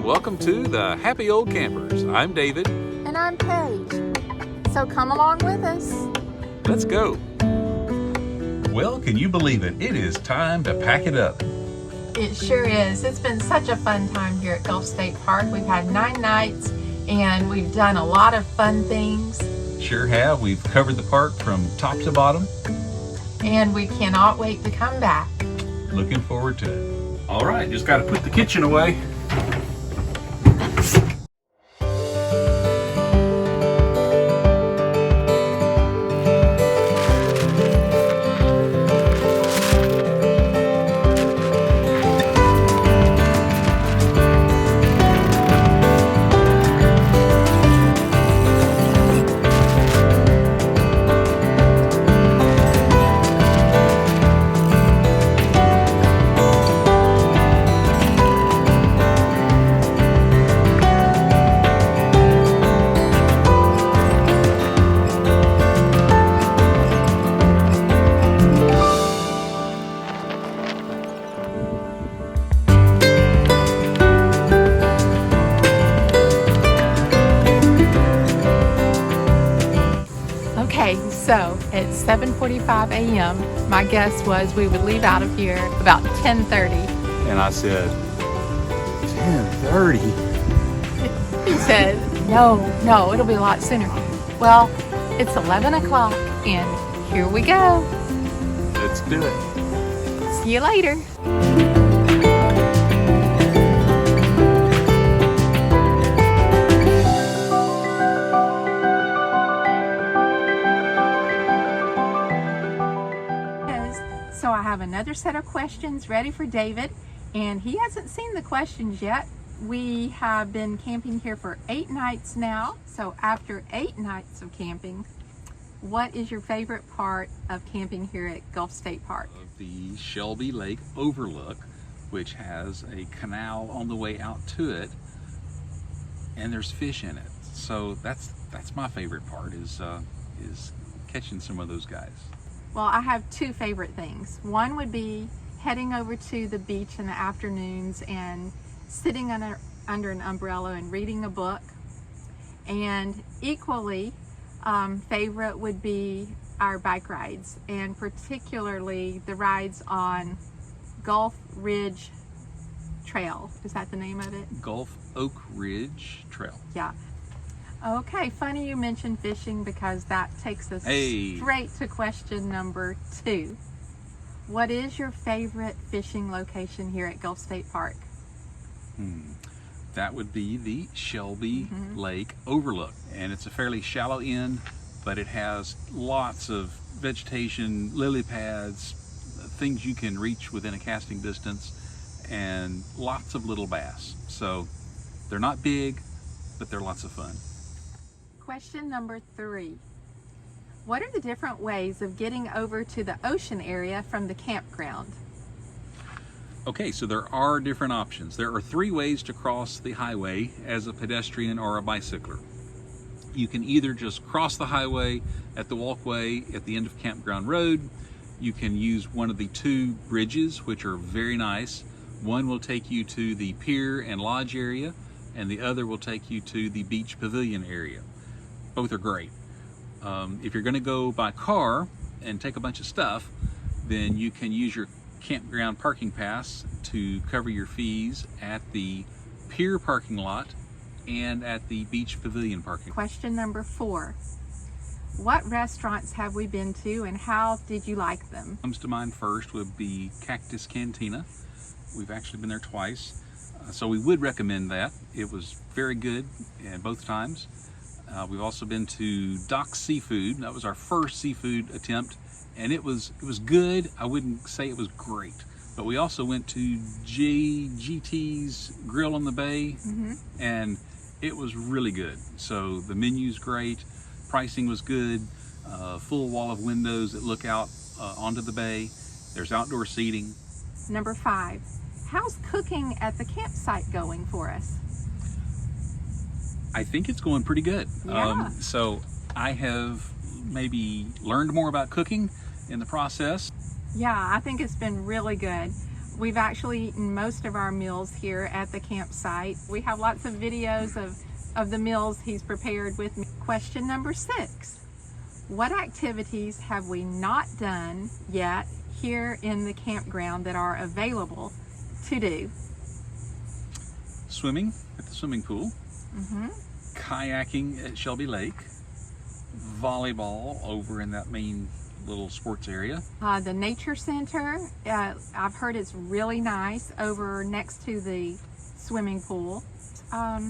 welcome to the Happy Old Campers. I'm David. And I'm Paige. So come along with us. Let's go. Well, can you believe it? It is time to pack it up. It sure is. It's been such a fun time here at Gulf State Park. We've had 9 nights and we've done a lot of fun things. Sure have. We've covered the park from top to bottom. And we cannot wait to come back. Looking forward to it. All right, just got to put the kitchen away. So at 7:45 a.m. my guess was we would leave out of here about 10:30. And I said, 10:30? He said, no, it'll be a lot sooner. Well, it's 11 o'clock and here we go. Let's do it. See you later. So I have another set of questions ready for David, and he hasn't seen the questions yet. We have been camping here for 8 nights now. So after 8 nights of camping, what is your favorite part of camping here at Gulf State Park? The Shelby Lake overlook, which has a canal on the way out to it, and there's fish in it. So that's my favorite part is catching some of those guys. Well, I have 2 favorite things. One would be heading over to the beach in the afternoons and sitting under an umbrella and reading a book. And equally favorite would be our bike rides, and particularly the rides on Gulf Ridge Trail. Is that the name of it? Gulf Oak Ridge Trail. Yeah. Okay, funny you mentioned fishing because that takes us straight to question number 2. What is your favorite fishing location here at Gulf State Park? That would be the Shelby Lake overlook. And it's a fairly shallow end, but it has lots of vegetation, lily pads, things you can reach within a casting distance, and lots of little bass. So they're not big, but they're lots of fun. Question number 3. What are the different ways of getting over to the ocean area from the campground? Okay, so there are different options. There are 3 ways to cross the highway as a pedestrian or a bicycler. You can either just cross the highway at the walkway at the end of Campground Road. You can use one of the 2 bridges, which are very nice. One will take you to the Pier and Lodge area, and the other will take you to the Beach Pavilion area. Both are great. If you're going to go by car and take a bunch of stuff, then you can use your campground parking pass to cover your fees at the Pier parking lot and at the Beach Pavilion parking lot. Question number 4. What restaurants have we been to and how did you like them? Comes to mind first would be Cactus Cantina. We've actually been there twice, so we would recommend that. It was very good both times. We've also been to Doc's Seafood. That was our first seafood attempt, and it was good. I wouldn't say it was great, but we also went to GT's Grill on the Bay, and it was really good. So the menu's great, pricing was good, full wall of windows that look out onto the bay. There's outdoor seating. Number 5, how's cooking at the campsite going for us? I think it's going pretty good. Yeah. So I have maybe learned more about cooking in the process. Yeah, I think it's been really good. We've actually eaten most of our meals here at the campsite. We have lots of videos of the meals he's prepared with me. Question number 6. What activities have we not done yet here in the campground that are available to do? Swimming at the swimming pool, kayaking at Shelby Lake, volleyball over in that main little sports area. The nature center, I've heard it's really nice over next to the swimming pool.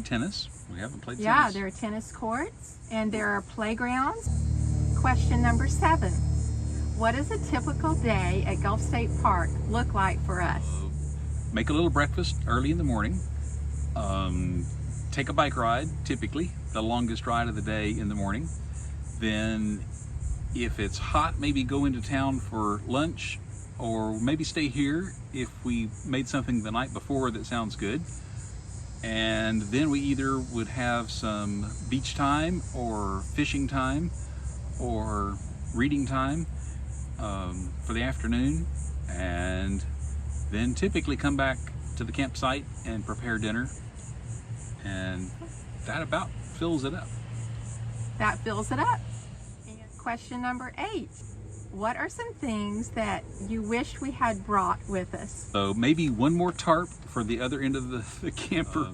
Tennis, we haven't played Yeah, tennis. there are tennis courts and there are playgrounds. Question number 7. What does a typical day at Gulf State Park look like for us? Make a little breakfast early in the morning. Take a bike ride, typically the longest ride of the day in the morning. Then if it's hot, maybe go into town for lunch, or maybe stay here if we made something the night before that sounds good. And then we either would have some beach time or fishing time or reading time for the afternoon, and then typically come back to the campsite and prepare dinner, and that about fills it up. That fills it up. And question number 8. What are some things that you wish we had brought with us? So maybe one more tarp for the other end of the camper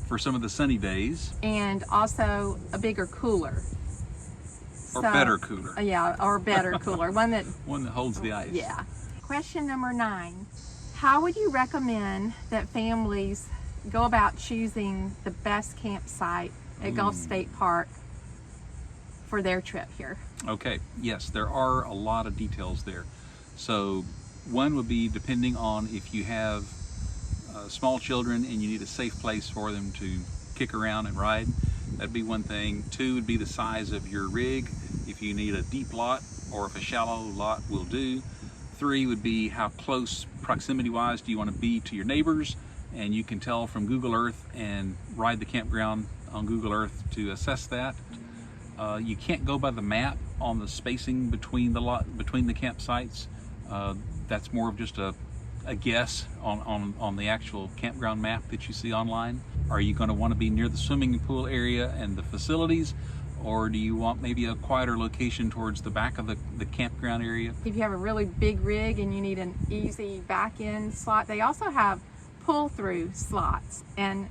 for some of the sunny days. And also a bigger cooler. Or better cooler. Yeah, or better cooler. One that holds the ice. Yeah. Question number 9. How would you recommend that families go about choosing the best campsite at Gulf State Park for their trip here? Okay, yes, there are a lot of details there. So one would be depending on if you have small children and you need a safe place for them to kick around and ride. That'd be one thing. 2 would be the size of your rig, if you need a deep lot or if a shallow lot will do. 3 would be how close proximity-wise do you want to be to your neighbors, and you can tell from Google Earth and ride the campground on Google Earth to assess that. You can't go by the map on the spacing between the campsites. That's more of just a guess on the actual campground map that you see online. Are you going to want to be near the swimming pool area and the facilities, or do you want maybe a quieter location towards the back of the campground area? If you have a really big rig and you need an easy back-end slot, they also have pull-through slots, and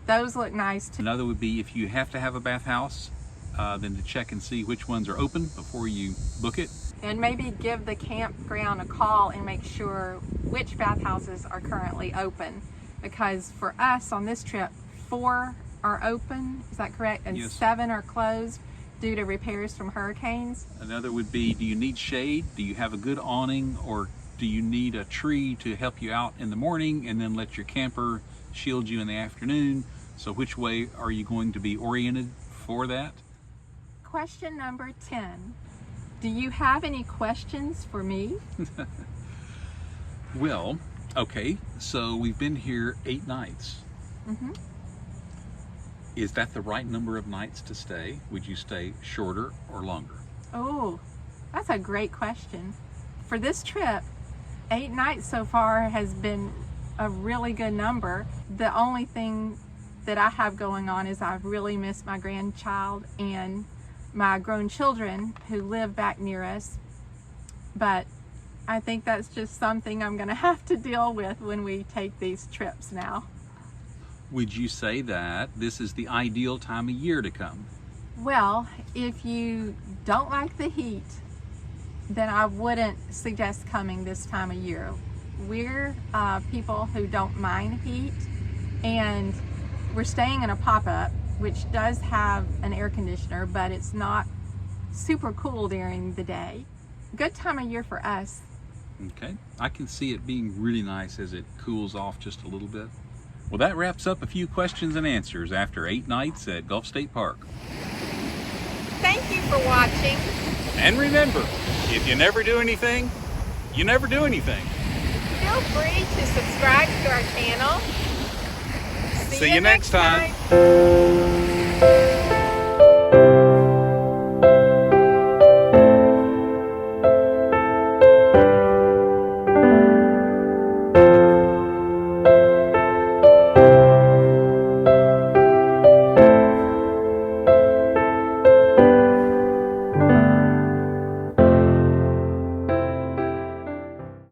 those look nice too. Another would be if you have to have a bathhouse, then to check and see which ones are open before you book it. And maybe give the campground a call and make sure which bathhouses are currently open. Because for us on this trip, 4 are open, is that correct? And yes. 7 are closed due to repairs from hurricanes. Another would be, do you need shade? Do you have a good awning? Or do you need a tree to help you out in the morning and then let your camper shield you in the afternoon? So which way are you going to be oriented for that? Question number 10. Do you have any questions for me? Well, okay, so we've been here 8 nights. Is that the right number of nights to stay? Would you stay shorter or longer? Oh, that's a great question. For this trip, 8 nights so far has been a really good number. The only thing that I have going on is I've really missed my grandchild and my grown children who live back near us. But I think that's just something I'm going to have to deal with when we take these trips now. Would you say that this is the ideal time of year to come? Well, if you don't like the heat, then I wouldn't suggest coming this time of year. We're people who don't mind heat, and we're staying in a pop-up, which does have an air conditioner, but it's not super cool during the day. Good time of year for us. Okay, I can see it being really nice as it cools off just a little bit. Well, that wraps up a few questions and answers after 8 nights at Gulf State Park. Thank you for watching. And remember, if you never do anything, you never do anything. Feel free to subscribe to our channel. See you next time.